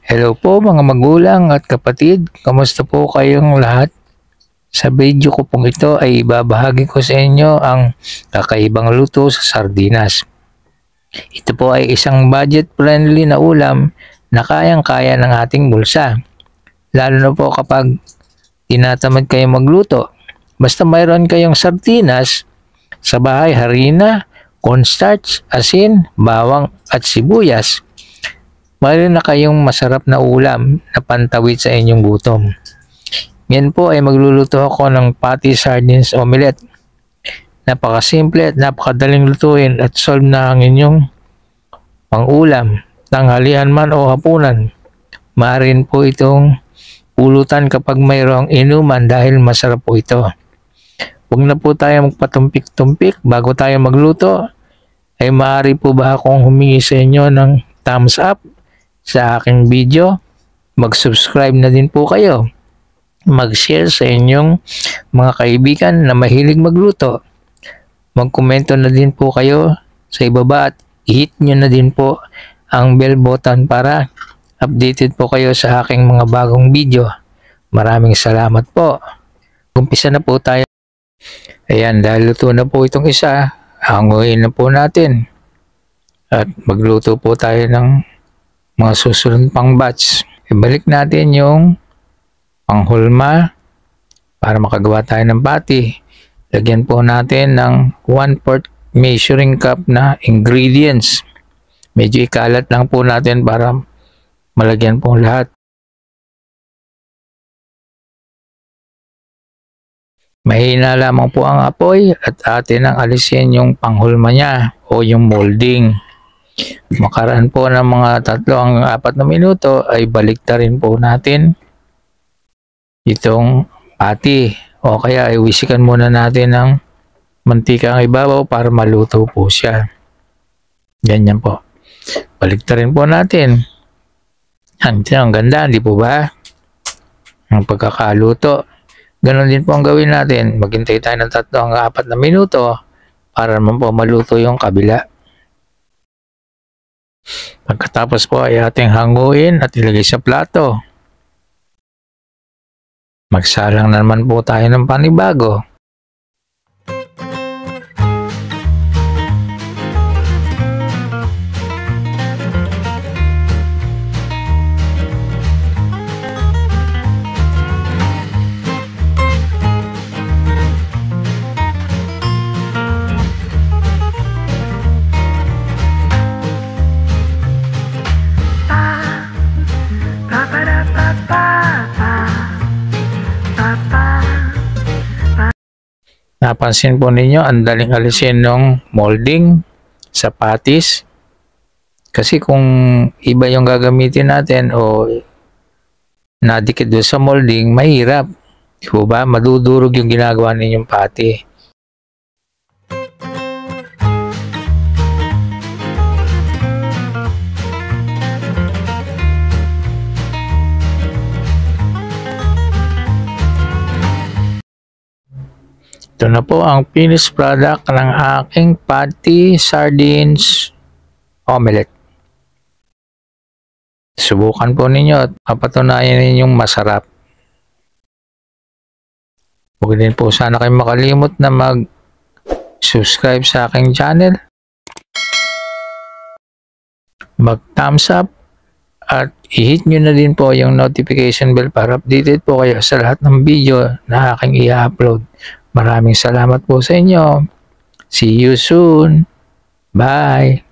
Hello po mga magulang at kapatid, kamusta po kayong lahat? Sa video ko pong ito ay ibabahagi ko sa inyo ang kakaibang luto sa sardinas. Ito po ay isang budget-friendly na ulam na kayang-kaya ng ating bulsa. Lalo na po kapag tinatamad kayong magluto. Basta mayroon kayong sardinas sa bahay, harina, cornstarch, asin, bawang at sibuyas. Mayroon na kayong masarap na ulam na pantawid sa inyong gutom. Ngayon po ay magluluto ako ng patty sardines omelette. Napakasimple at napakadaling lutuin at solve na ang inyong pang-ulam, tanghalian man o hapunan. Maaari po itong pulutan kapag mayroong inuman dahil masarap po ito. Huwag na po tayo magpatumpik-tumpik bago tayo magluto. Ay maaari po ba akong humingi sa inyo ng thumbs up sa aking video? Mag-subscribe na din po kayo. Mag-share sa inyong mga kaibigan na mahilig magluto. Mag-komento na din po kayo sa ibaba at i-hit nyo na din po ang bell button para updated po kayo sa aking mga bagong video. Maraming salamat po. Umpisa na po tayo. Ayan, dahil luto na po itong isa, hanguin na po natin. At magluto po tayo ng mga susunod pang batch. Ibalik natin yung panghulma para makagawa tayo ng patty. Lagyan po natin ng 1/4 measuring cup na ingredients. Medyo ikalat lang po natin para malagyan po lahat. Mahina lamang po ang apoy at atin ang alisin yung panghulma niya o yung molding. Makaraan po ng mga 3 hanggang 4 na minuto ay baliktarin po natin itong patty o kaya ay wisikan muna natin ng mantika ang ibabaw para maluto po siya. Ganyan po. Baliktarin po natin. Ang ganda, di po ba? Ang pagkakaluto. Ganon din po ang gawin natin. Maghintay tayo ng 3 hanggang 4 na minuto para naman po maluto yung kabila. Pagkatapos po ay ating hanguin at ilagay sa plato. Magsalang na naman po tayo ng panibago. Napansin po ninyo, ang daling alisin ng molding sa patties. Kasi kung iba yung gagamitin natin o nadikit doon sa molding, mahirap. Diba ba? Madudurog yung ginagawa ninyong patty. Ito na po ang finished product ng aking patty sardines omelette. Subukan po ninyo at papatunayan ninyong masarap. Huwag din po sana kayo makalimot na mag-subscribe sa aking channel. Mag-thumbs up at i-hit nyo na din po yung notification bell para updated po kayo sa lahat ng video na aking i-upload. Maraming salamat po sa inyo. See you soon. Bye.